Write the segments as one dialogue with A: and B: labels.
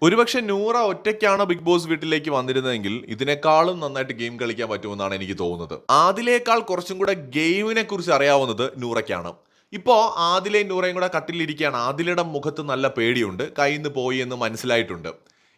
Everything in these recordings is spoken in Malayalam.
A: ഒരുപക്ഷെ നൂറ ഒറ്റയ്ക്കാണ് ബിഗ് ബോസ് വീട്ടിലേക്ക് വന്നിരുന്നതെങ്കിൽ ഇതിനേക്കാളും നന്നായിട്ട് ഗെയിം കളിക്കാൻ പറ്റുമെന്നാണ് എനിക്ക് തോന്നുന്നത്. ആദിലേക്കാൾ കുറച്ചും കൂടെ ഗെയിമിനെ കുറിച്ച് അറിയാവുന്നത് നൂറയ്ക്കാണ്. ഇപ്പോ ആദിലയും നൂറയും കൂടെ കട്ടിലിരിക്കുകയാണ്. ആദിലയുടെ മുഖത്ത് നല്ല പേടിയുണ്ട്, കയ്യിൽ നിന്ന് പോയി എന്ന് മനസ്സിലായിട്ടുണ്ട്.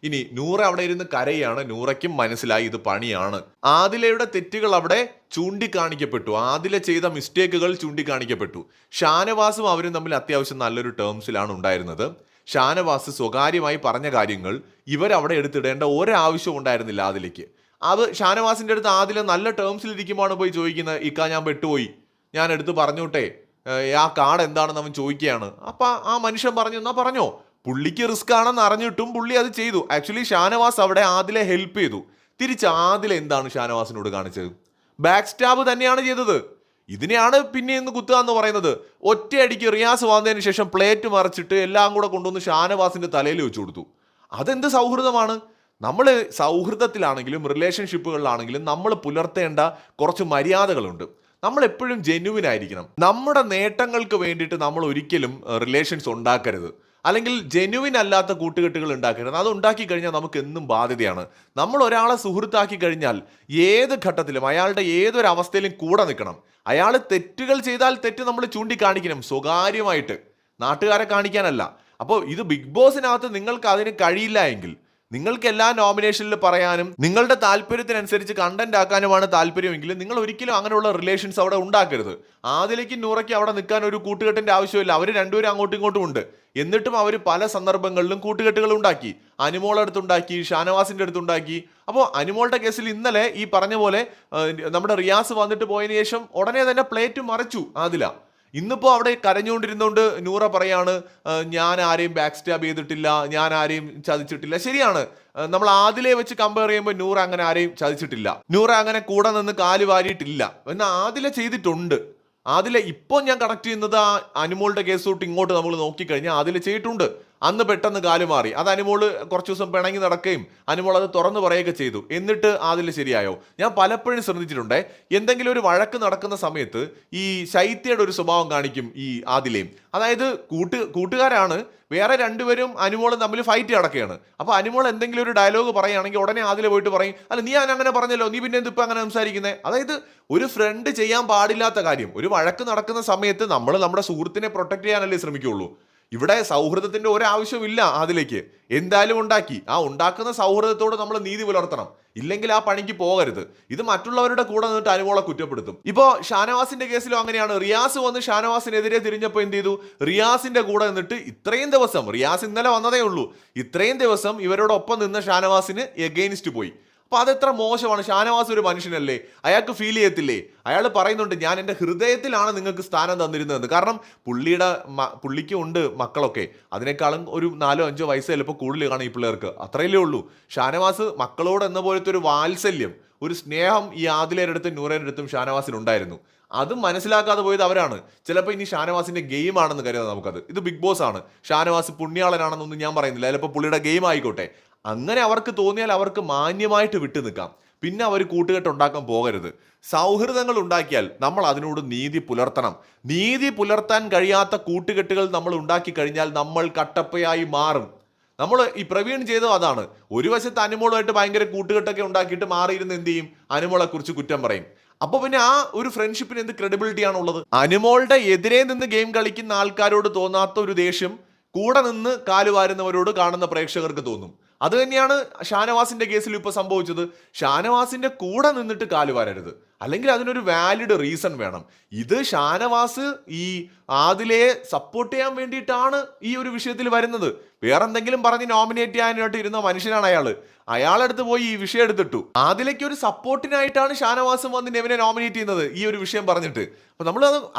A: ഇനി നൂറ അവിടെ ഇരുന്ന് കരയാണ്. നൂറയ്ക്കും മനസ്സിലായി ഇത് പണിയാണ്. ആദിലയുടെ തെറ്റുകൾ അവിടെ ചൂണ്ടിക്കാണിക്കപ്പെട്ടു. ആദില ചെയ്ത മിസ്റ്റേക്കുകൾ ചൂണ്ടിക്കാണിക്കപ്പെട്ടു. ഷാനവാസും അവരും തമ്മിൽ അത്യാവശ്യം നല്ലൊരു ടേംസിലാണ് ഉണ്ടായിരുന്നത്. ഷാനവാസ് സ്വകാര്യമായി പറഞ്ഞ കാര്യങ്ങൾ ഇവരവിടെ എടുത്തിടേണ്ട ഒരാവശ്യം ഉണ്ടായിരുന്നില്ല ആദിലേക്ക്. അത് ഷാനവാസിന്റെ അടുത്ത് ആദില നല്ല ടേംസിൽ ഇരിക്കുമ്പോഴാണ് പോയി ചോദിക്കുന്നത്, ഇക്ക ഞാൻ പെട്ടുപോയി, ഞാൻ എടുത്ത് പറഞ്ഞോട്ടെ, ആ കാർഡ് എന്താണെന്ന് അവൻ ചോദിക്കുകയാണ്. അപ്പൊ ആ മനുഷ്യൻ പറഞ്ഞു, എന്നാ പറഞ്ഞോ. പുള്ളിക്ക് റിസ്ക് ആണെന്ന് അറിഞ്ഞിട്ടും പുള്ളി അത് ചെയ്തു. ആക്ച്വലി ഷാനവാസ് അവിടെ ആദിലെ ഹെൽപ്പ് ചെയ്തു. തിരിച്ച് ആദില എന്താണ് ഷാനവാസിനോട് കാണിച്ചത്? ബാക്ക് സ്റ്റാബ് തന്നെയാണ് ചെയ്തത്. ഇതിനെയാണ് പിന്നെ ഇന്ന് കുത്തുക എന്ന് പറയുന്നത്. ഒറ്റയടിക്ക് റിയാസ് വന്നതിന് ശേഷം പ്ലേറ്റ് മറിച്ചിട്ട് എല്ലാം കൂടെ കൊണ്ടുവന്ന് ഷാനവാസിന്റെ തലയിൽ വെച്ചു കൊടുത്തു. അതെന്ത് സൗഹൃദമാണ്? നമ്മൾ സൗഹൃദത്തിലാണെങ്കിലും റിലേഷൻഷിപ്പുകളിലാണെങ്കിലും നമ്മൾ പുലർത്തേണ്ട കുറച്ച് മര്യാദകളുണ്ട്. നമ്മൾ എപ്പോഴും ജെന്യുവിൻ ആയിരിക്കണം. നമ്മുടെ നേട്ടങ്ങൾക്ക് വേണ്ടിയിട്ട് നമ്മൾ ഒരിക്കലും റിലേഷൻസ് ഉണ്ടാക്കരുത്. അല്ലെങ്കിൽ ജെന്യുവിൻ അല്ലാത്ത കൂട്ടുകെട്ടുകൾ ഉണ്ടാക്കരുത്. അത് ഉണ്ടാക്കി കഴിഞ്ഞാൽ നമുക്ക് എന്നും ബാധ്യതയാണ്. നമ്മൾ ഒരാളെ സുഹൃത്താക്കി കഴിഞ്ഞാൽ ഏത് ഘട്ടത്തിലും അയാളുടെ ഏതൊരു അവസ്ഥയിലും കൂടെ നിൽക്കണം. അയാൾ തെറ്റുകൾ ചെയ്താൽ തെറ്റ് നമ്മൾ ചൂണ്ടിക്കാണിക്കണം, സ്വകാര്യമായിട്ട്, നാട്ടുകാരെ കാണിക്കാനല്ല. അപ്പോൾ ഇത് ബിഗ് ബോസിനകത്ത് നിങ്ങൾക്ക് അതിന് കഴിയില്ല എങ്കിൽ നിങ്ങൾക്ക് എല്ലാ നോമിനേഷനിൽ പറയാനും നിങ്ങളുടെ താല്പര്യത്തിനനുസരിച്ച് കണ്ടന്റ് ആക്കാനുമാണ് താല്പര്യമെങ്കിൽ നിങ്ങൾ ഒരിക്കലും അങ്ങനെയുള്ള റിലേഷൻസ് അവിടെ ഉണ്ടാക്കരുത്. ആദിലേക്കും നൂറയ്ക്കും അവിടെ നിൽക്കാൻ ഒരു കൂട്ടുകെട്ടിന്റെ ആവശ്യമില്ല. അവർ രണ്ടുപേരും അങ്ങോട്ടും ഇങ്ങോട്ടും ഉണ്ട്. എന്നിട്ടും അവർ പല സന്ദർഭങ്ങളിലും കൂട്ടുകെട്ടുകൾ ഉണ്ടാക്കി. അനുമോളുടെ അടുത്തുണ്ടാക്കി, ഷാനവാസിന്റെ അടുത്തുണ്ടാക്കി. അപ്പോൾ അനുമോളുടെ കേസിൽ ഇന്നലെ ഈ പറഞ്ഞ പോലെ നമ്മുടെ റിയാസ് വന്നിട്ട് പോയതിനു ശേഷം ഉടനെ തന്നെ പ്ലേറ്റ് മറിച്ചു ആദില. ഇന്നിപ്പോ അവിടെ കരഞ്ഞുകൊണ്ടിരുന്നോണ്ട് നൂറ പറയാണ്, ഞാൻ ആരെയും ബാക്ക് സ്റ്റാബ് ചെയ്തിട്ടില്ല, ഞാൻ ആരെയും ചതിച്ചിട്ടില്ല. ശരിയാണ്, നമ്മൾ ആദിലെ വെച്ച് കമ്പയർ ചെയ്യുമ്പോൾ നൂറ അങ്ങനെ ആരെയും ചതിച്ചിട്ടില്ല. നൂറ അങ്ങനെ കൂടെ നിന്ന് കാല് വാരിയിട്ടില്ല. എന്നാൽ ആദില ചെയ്തിട്ടുണ്ട്. ആദില ഇപ്പോൾ ഞാൻ കണക്ട് ചെയ്യുന്നത് ആ അനുമോളുടെ കേസ് തൊട്ട് ഇങ്ങോട്ട് നമ്മൾ നോക്കിക്കഴിഞ്ഞാൽ ആദില ചെയ്തിട്ടുണ്ട്. അന്ന് പെട്ടെന്ന് കാല് മാറി. അത് അനുമോള് കുറച്ച് ദിവസം പിണങ്ങി നടക്കുകയും അനുമോൾ അത് തുറന്നു പറയുകയൊക്കെ ചെയ്തു. എന്നിട്ട് ആദില ശരിയായോ? ഞാൻ പലപ്പോഴും ശ്രദ്ധിച്ചിട്ടുണ്ട്, എന്തെങ്കിലും ഒരു വഴക്ക് നടക്കുന്ന സമയത്ത് ഈ ശൈത്യയുടെ ഒരു സ്വഭാവം കാണിക്കും ഈ ആദിലയും. അതായത് കൂട്ടുകാരാണ്, വേറെ രണ്ടുപേരും അനുമോളും തമ്മിൽ ഫൈറ്റ് നടക്കുകയാണ്. അപ്പൊ അനുമോൾ എന്തെങ്കിലും ഒരു ഡയലോഗ് പറയുകയാണെങ്കിൽ ഉടനെ ആദില പോയിട്ട് പറയും, അല്ല നീ അങ്ങനെ പറഞ്ഞല്ലോ, നീ പിന്നെ എന്തിപ്പോ അങ്ങനെ സംസാരിക്കുന്നത്? അതായത് ഒരു ഫ്രണ്ട് ചെയ്യാൻ പാടില്ലാത്ത കാര്യം. ഒരു വഴക്ക് നടക്കുന്ന സമയത്ത് നമ്മൾ നമ്മുടെ സുഹൃത്തിനെ പ്രൊട്ടക്ട് ചെയ്യാനല്ലേ ശ്രമിക്കുള്ളൂ. ഇവിടെ സൗഹൃദത്തിന്റെ ഒരാവശ്യമില്ല ആദിലേക്ക്. എന്തായാലും ഉണ്ടാക്കി. ആ ഉണ്ടാക്കുന്ന സൗഹൃദത്തോട് നമ്മൾ നീതി പുലർത്തണം. ഇല്ലെങ്കിൽ ആ പണിക്ക് പോകരുത്. ഇത് മറ്റുള്ളവരുടെ കൂടെ നിന്നിട്ട് അനുമോളെ കുറ്റപ്പെടുത്തും. ഇപ്പോ ഷാനവാസിന്റെ കേസിലും അങ്ങനെയാണ്. റിയാസ് വന്ന് ഷാനവാസിനെതിരെ തിരിഞ്ഞപ്പോൾ എന്ത് ചെയ്തു? റിയാസിന്റെ കൂടെ നിന്നിട്ട് ഇത്രയും ദിവസം, റിയാസ് ഇന്നലെ വന്നതേ ഉള്ളൂ, ഇത്രയും ദിവസം ഇവരോടൊപ്പം നിന്ന ഷാനവാസിന് എഗെയിൻസ്റ്റ് പോയി. അപ്പൊ അതെത്ര മോശമാണ്. ഷാനവാസ് ഒരു മനുഷ്യനല്ലേ, അയാൾക്ക് ഫീൽ ചെയ്യത്തില്ലേ? അയാൾ പറയുന്നുണ്ട്, ഞാൻ എൻ്റെ ഹൃദയത്തിലാണ് നിങ്ങൾക്ക് സ്ഥാനം തന്നിരുന്നതെന്ന്. കാരണം പുള്ളിക്കും ഉണ്ട് മക്കളൊക്കെ. അതിനേക്കാളും ഒരു 4-5 വയസ്സ് ചിലപ്പോൾ കൂടുതൽ കാണും ഈ പിള്ളേർക്ക്. അത്രയല്ലേ ഉള്ളൂ. ഷാനവാസ് മക്കളോട് എന്ന പോലത്തെ ഒരു വാത്സല്യം, ഒരു സ്നേഹം ഈ ആദിലയുടെ അടുത്തും നൂറയുടെ അടുത്തും ഷാനവാസിനുണ്ടായിരുന്നു. അതും മനസ്സിലാക്കാതെ പോയത് അവരാണ്. ചിലപ്പോൾ ഇനി ഷാനവാസിന്റെ ഗെയിം ആണെന്ന് കരുതാം നമുക്കത്. ഇത് ബിഗ് ബോസ് ആണ്. ഷാനവാസ് പുണ്യാളനാണെന്നൊന്നും ഞാൻ പറയുന്നില്ല. ചിലപ്പോൾ പുള്ളിയുടെ ഗെയിം ആയിക്കോട്ടെ. അങ്ങനെ അവർക്ക് തോന്നിയാൽ അവർക്ക് മാന്യമായിട്ട് വിട്ടു നിൽക്കാം. പിന്നെ അവർ കൂട്ടുകെട്ടുണ്ടാക്കാൻ പോകരുത്. സൗഹൃദങ്ങൾ ഉണ്ടാക്കിയാൽ നമ്മൾ അതിനോട് നീതി പുലർത്തണം. നീതി പുലർത്താൻ കഴിയാത്ത കൂട്ടുകെട്ടുകൾ നമ്മൾ ഉണ്ടാക്കി കഴിഞ്ഞാൽ നമ്മൾ കട്ടപ്പയായി മാറും. നമ്മൾ ഈ പ്രവീൺ ചെയ്തത് അതാണ്. ഒരു വശത്ത് അനുമോളുമായിട്ട് ഭയങ്കര കൂട്ടുകെട്ടൊക്കെ ഉണ്ടാക്കിയിട്ട് മാറിയിരുന്ന് എന്ത് ചെയ്യും? അനുമോളെ കുറിച്ച് കുറ്റം പറയും. അപ്പൊ പിന്നെ ആ ഒരു ഫ്രണ്ട്ഷിപ്പിന് എന്ത് ക്രെഡിബിലിറ്റി ആണുള്ളത്? അനുമോളുടെ എതിരെ നിന്ന് ഗെയിം കളിക്കുന്ന ആൾക്കാരോട് തോന്നാത്ത ഒരു ദേഷ്യം കൂടെ നിന്ന് കാലുവാരുന്നവരോട് കാണുന്ന പ്രേക്ഷകർക്ക് തോന്നും. അത് തന്നെയാണ് ഷാനവാസിന്റെ കേസിൽ ഇപ്പൊ സംഭവിച്ചത്. ഷാനവാസിന്റെ കൂടെ നിന്നിട്ട് കാലുവാരരുത്, അല്ലെങ്കിൽ അതിനൊരു വാലിഡ് റീസൺ വേണം. ഇത് ഷാനവാസ് ഈ ആദിലയെ സപ്പോർട്ട് ചെയ്യാൻ വേണ്ടിയിട്ടാണ് ഈ ഒരു വിഷയത്തിൽ വരുന്നത്. വേറെന്തെങ്കിലും പറഞ്ഞ് നോമിനേറ്റ് ചെയ്യാനായിട്ട് ഇരുന്ന മനുഷ്യനാണ് അയാള്. അയാളെടുത്ത് പോയി ഈ വിഷയം എടുത്തിട്ടു. ആദിലയ്ക്ക് ഒരു സപ്പോർട്ടിനായിട്ടാണ് ഷാനവാസും വന്ന് നെവിനെ നോമിനേറ്റ് ചെയ്യുന്നത് ഈ ഒരു വിഷയം പറഞ്ഞിട്ട്. അപ്പൊ നമ്മൾ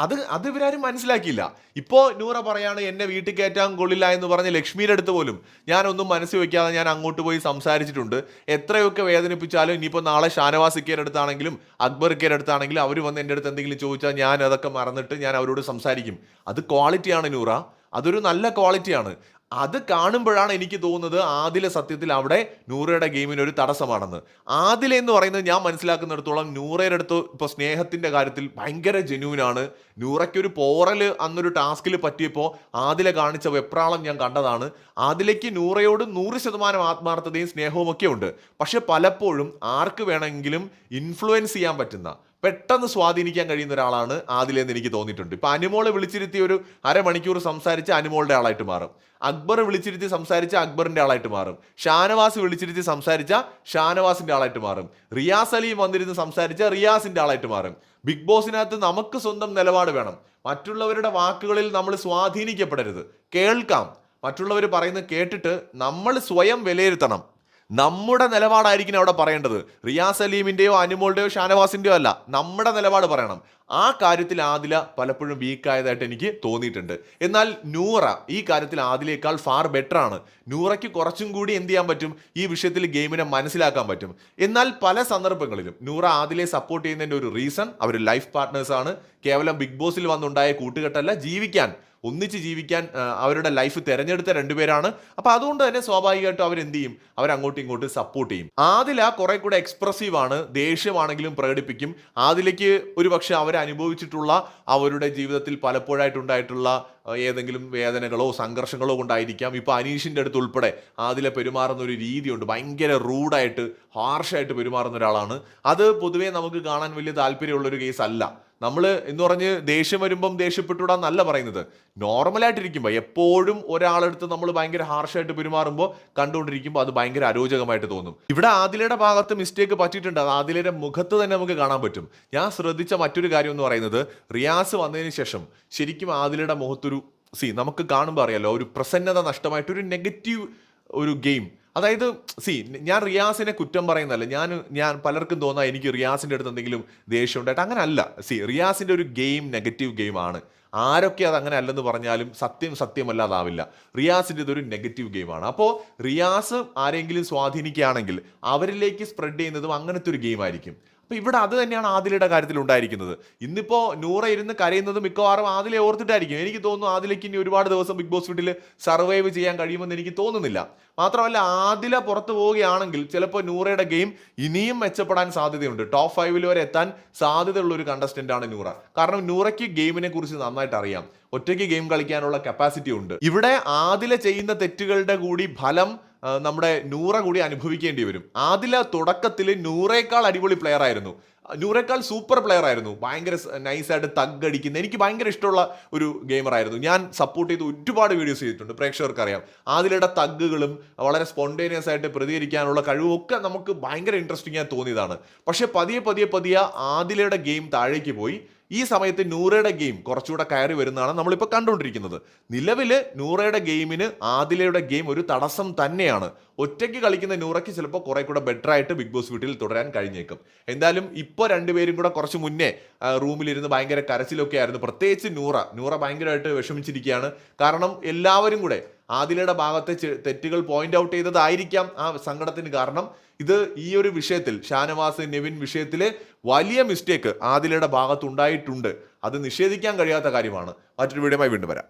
A: അത് ഇവരാരും മനസ്സിലാക്കിയില്ല. ഇപ്പോ നൂറ പറയാണ്, എന്നെ വീട്ടിൽ കയറ്റാൻ കൊള്ളില്ല എന്ന് പറഞ്ഞ് ലക്ഷ്മിയുടെ അടുത്ത് പോലും ഞാനൊന്നും മനസ്സിൽ വെക്കാതെ ഞാൻ അങ്ങോട്ട് പോയി സംസാരിച്ചിട്ടുണ്ട്. എത്രയൊക്കെ വേദനിപ്പിച്ചാലും ഇനിയിപ്പോൾ നാളെ ഷാനവാസ് ഇക്കേരുടെ അടുത്താണെങ്കിലും അക്ബർ ഇക്കേരുടെ അടുത്താണെങ്കിലും അവർ വന്ന് എൻ്റെ അടുത്ത് എന്തെങ്കിലും ചോദിച്ചാൽ ഞാൻ അതൊക്കെ മറന്നിട്ട് ഞാൻ അവരോട് സംസാരിക്കും. അത് ക്വാളിറ്റിയാണ് നൂറ, അതൊരു നല്ല ക്വാളിറ്റിയാണ്. അത് കാണുമ്പോഴാണ് എനിക്ക് തോന്നുന്നത് ആദില സത്യത്തിൽ അവിടെ നൂറയുടെ ഗെയിമിന് ഒരു തടസ്സമാണെന്ന്. ആദില എന്ന് പറയുന്നത് ഞാൻ മനസ്സിലാക്കുന്നിടത്തോളം നൂറയുടെ അടുത്ത് ഇപ്പോൾ സ്നേഹത്തിന്റെ കാര്യത്തിൽ ഭയങ്കര ജെന്യൂനാണ്. നൂറയ്ക്കൊരു പോറൽ അന്നൊരു ടാസ്കിൽ പറ്റിയപ്പോൾ ആദില കാണിച്ച വെപ്രാളം ഞാൻ കണ്ടതാണ്. ആദിലയ്ക്ക് നൂറയോട് 100% ആത്മാർത്ഥതയും സ്നേഹവും ഒക്കെ ഉണ്ട്. പക്ഷെ പലപ്പോഴും ആർക്ക് വേണമെങ്കിലും ഇൻഫ്ലുവൻസ് ചെയ്യാൻ പറ്റുന്ന, പെട്ടെന്ന് സ്വാധീനിക്കാൻ കഴിയുന്ന ഒരാളാണ് ആദിലെന്ന് എനിക്ക് തോന്നിയിട്ടുണ്ട്. ഇപ്പൊ അനുമോളെ വിളിച്ചിരുത്തി ഒരു അരമണിക്കൂർ സംസാരിച്ച് അനുമോളുടെ ആളായിട്ട് മാറും. അക്ബർ വിളിച്ചിരുത്തി സംസാരിച്ച അക്ബറിന്റെ ആളായിട്ട് മാറും. ഷാനവാസ് വിളിച്ചിരുത്തി സംസാരിച്ച ഷാനവാസിന്റെ ആളായിട്ട് മാറും. റിയാസ് അലിയും വന്നിരുന്ന് സംസാരിച്ച റിയാസിന്റെ ആളായിട്ട് മാറും. ബിഗ് ബോസിനകത്ത് നമുക്ക് സ്വന്തം നിലപാട് വേണം. മറ്റുള്ളവരുടെ വാക്കുകളിൽ നമ്മൾ സ്വാധീനിക്കപ്പെടരുത്. കേൾക്കാം, മറ്റുള്ളവർ പറയുന്നത് കേട്ടിട്ട് നമ്മൾ സ്വയം വിലയിരുത്തണം. നമ്മുടെ നിലപാടായിരിക്കും അവിടെ പറയേണ്ടത്. റിയാസ് സലീമിന്റെയോ അനുമോളുടെയോ ഷാനവാസിന്റെയോ അല്ല, നമ്മുടെ നിലപാട് പറയണം. ആ കാര്യത്തിൽ ആദില പലപ്പോഴും വീക്കായതായിട്ട് എനിക്ക് തോന്നിയിട്ടുണ്ട്. എന്നാൽ നൂറ ഈ കാര്യത്തിൽ ആദിലേക്കാൾ ഫാർ ബെറ്റർ ആണ്. നൂറയ്ക്ക് കുറച്ചും കൂടി എന്ത് ചെയ്യാൻ പറ്റും, ഈ വിഷയത്തിൽ ഗെയിമിനെ മനസ്സിലാക്കാൻ പറ്റും. എന്നാൽ പല സന്ദർഭങ്ങളിലും നൂറ ആദിലെ സപ്പോർട്ട് ചെയ്യുന്നതിന്റെ ഒരു റീസൺ അവർ ലൈഫ് പാർട്ട്നേഴ്സ് ആണ്. കേവലം ബിഗ് ബോസിൽ വന്നുണ്ടായ കൂട്ടുകെട്ടല്ല, ഒന്നിച്ച് ജീവിക്കാൻ അവരുടെ ലൈഫ് തിരഞ്ഞെടുത്ത രണ്ടുപേരാണ്. അപ്പൊ അതുകൊണ്ട് തന്നെ സ്വാഭാവികമായിട്ടും അവരെന്ത് ചെയ്യും, അവരങ്ങോട്ടും ഇങ്ങോട്ടും സപ്പോർട്ട് ചെയ്യും. ആദില കുറെ കൂടെ എക്സ്പ്രസീവ് ആണ്, ദേഷ്യമാണെങ്കിലും പ്രകടിപ്പിക്കും. ആദിലയ്ക്ക് ഒരു പക്ഷെ അവർ അനുഭവിച്ചിട്ടുള്ള അവരുടെ ജീവിതത്തിൽ പലപ്പോഴായിട്ടുണ്ടായിട്ടുള്ള ഏതെങ്കിലും വേദനകളോ സംഘർഷങ്ങളോ കൊണ്ടായിരിക്കാം. ഇപ്പൊ അനീഷിന്റെ അടുത്ത് ഉൾപ്പെടെ ആദില പെരുമാറുന്ന ഒരു രീതിയുണ്ട്, ഭയങ്കര റൂഡായിട്ട് ഹാർഷായിട്ട് പെരുമാറുന്ന ഒരാളാണ്. അത് പൊതുവേ നമുക്ക് കാണാൻ വലിയ താല്പര്യമുള്ളൊരു കേസ് അല്ല. നമ്മൾ എന്ന് പറഞ്ഞ് ദേഷ്യം വരുമ്പം ദേഷ്യപ്പെട്ടുകൂടാന്നല്ല പറയുന്നത്. നോർമലായിട്ടിരിക്കുമ്പോൾ എപ്പോഴും ഒരാളെടുത്ത് നമ്മൾ ഭയങ്കര ഹാർഷായിട്ട് പെരുമാറുമ്പോൾ കണ്ടുകൊണ്ടിരിക്കുമ്പോൾ അത് ഭയങ്കര അരോചകമായിട്ട് തോന്നും. ഇവിടെ ആദിലയുടെ ഭാഗത്ത് മിസ്റ്റേക്ക് പറ്റിയിട്ടുണ്ട്. അത് ആദിലയുടെ മുഖത്ത് തന്നെ നമുക്ക് കാണാൻ പറ്റും. ഞാൻ ശ്രദ്ധിച്ച മറ്റൊരു കാര്യം എന്ന് പറയുന്നത്, റിയാസ് വന്നതിന് ശേഷം ശരിക്കും ആദിലയുടെ മുഖത്തൊരു നമുക്ക് കാണുമ്പോൾ അറിയാലോ, ഒരു പ്രസന്നത നഷ്ടമായിട്ടൊരു നെഗറ്റീവ് ഒരു ഗെയിം. അതായത് ഞാൻ റിയാസിനെ കുറ്റം പറയുന്നതല്ല, ഞാൻ പലർക്കും തോന്നാം എനിക്ക് റിയാസിന്റെ അടുത്ത് എന്തെങ്കിലും ദേഷ്യം ഉണ്ടായിട്ട്. അങ്ങനെ അല്ല. റിയാസിന്റെ ഒരു ഗെയിം നെഗറ്റീവ് ഗെയിം ആണ്. ആരൊക്കെ അത് അങ്ങനെ അല്ലെന്ന് പറഞ്ഞാലും സത്യമല്ലാതാവില്ല. റിയാസിന്റെ ഇതൊരു നെഗറ്റീവ് ഗെയിമാണ്. അപ്പോൾ റിയാസ് ആരെങ്കിലും സ്വാധീനിക്കുകയാണെങ്കിൽ അവരിലേക്ക് സ്പ്രെഡ് ചെയ്യുന്നതും അങ്ങനത്തെ ഒരു ഗെയിം ആയിരിക്കും. അപ്പൊ ഇവിടെ അത് തന്നെയാണ് ആദിലയുടെ കാര്യത്തിൽ ഉണ്ടായിരിക്കുന്നത്. ഇന്നിപ്പോ നൂറ ഇരുന്ന് കരയുന്നത് മിക്കവാറും ആദിലെ ഓർത്തിട്ടായിരിക്കും. എനിക്ക് തോന്നുന്നു ആദിലേക്ക് ഇനി ഒരുപാട് ദിവസം ബിഗ് ബോസ് വീട്ടിൽ സർവൈവ് ചെയ്യാൻ കഴിയുമെന്ന് എനിക്ക് തോന്നുന്നില്ല. മാത്രമല്ല ആദില പുറത്തു പോവുകയാണെങ്കിൽ ചിലപ്പോൾ നൂറയുടെ ഗെയിം ഇനിയും മെച്ചപ്പെടാൻ സാധ്യതയുണ്ട്. ടോപ്പ് 5 വരെ എത്താൻ സാധ്യതയുള്ള ഒരു കണ്ടസ്റ്റന്റ് ആണ് നൂറ. കാരണം നൂറയ്ക്ക് ഗെയിമിനെ കുറിച്ച് നന്നായിട്ട് അറിയാം. ഒറ്റയ്ക്ക് ഗെയിം കളിക്കാനുള്ള കപ്പാസിറ്റി ഉണ്ട്. ഇവിടെ ആദില ചെയ്യുന്ന തെറ്റുകളുടെ കൂടി ഫലം നമ്മുടെ നൂറ കൂടി അനുഭവിക്കേണ്ടി വരും. ആദില തുടക്കത്തിൽ നൂറേക്കാൾ അടിപൊളി പ്ലെയർ ആയിരുന്നു, നൂറേക്കാൾ സൂപ്പർ പ്ലെയർ ആയിരുന്നു. ഭയങ്കര നൈസായിട്ട് തഗ് അടിക്കുന്ന എനിക്ക് ഭയങ്കര ഇഷ്ടമുള്ള ഒരു ഗെയിമർ ആയിരുന്നു. ഞാൻ സപ്പോർട്ട് ചെയ്ത് ഒരുപാട് വീഡിയോസ് ചെയ്തിട്ടുണ്ട്, പ്രേക്ഷകർക്ക് അറിയാം. ആദിലയുടെ തഗ്ഗുകളും വളരെ സ്പോണ്ടേനിയസ് ആയിട്ട് പ്രതികരിക്കാനുള്ള കഴിവും ഒക്കെ നമുക്ക് ഭയങ്കര ഇൻട്രസ്റ്റിംഗ് ആയി തോന്നിയതാണ്. പക്ഷെ പതിയെ ആദിലയുടെ ഗെയിം താഴേക്ക് പോയി. ഈ സമയത്ത് നൂറയുടെ ഗെയിം കുറച്ചുകൂടെ കയറി വരുന്നതാണ് നമ്മളിപ്പോൾ കണ്ടുകൊണ്ടിരിക്കുന്നത്. നിലവിൽ നൂറയുടെ ഗെയിമിന് ആദിലയുടെ ഗെയിം ഒരു തടസ്സം തന്നെയാണ്. ഒറ്റയ്ക്ക് കളിക്കുന്ന നൂറയ്ക്ക് ചിലപ്പോൾ കുറെ കൂടെ ബെറ്റർ ആയിട്ട് ബിഗ് ബോസ് വീട്ടിൽ തുടരാൻ കഴിഞ്ഞേക്കും. എന്തായാലും ഇപ്പോൾ രണ്ടുപേരും കൂടെ കുറച്ച് മുന്നേ റൂമിലിരുന്ന് ഭയങ്കര കരച്ചിലൊക്കെ ആയിരുന്നു. പ്രത്യേകിച്ച് നൂറ ഭയങ്കരമായിട്ട് വിഷമിച്ചിരിക്കുകയാണ്. കാരണം എല്ലാവരും കൂടെ ആദിലയുടെ ഭാഗത്തെ തെറ്റുകൾ പോയിന്റ് ഔട്ട് ചെയ്തതായിരിക്കാം ആ സങ്കടത്തിന് കാരണം. ഇത് ഈ ഒരു വിഷയത്തിൽ ഷാനവാസ് നെവിൻ വിഷയത്തില് വലിയ മിസ്റ്റേക്ക് ആദിലയുടെ ഭാഗത്തുണ്ടായിട്ടുണ്ട്. അത് നിഷേധിക്കാൻ കഴിയാത്ത കാര്യമാണ്. മറ്റൊരു വീഡിയോയുമായി വീണ്ടും വരാം.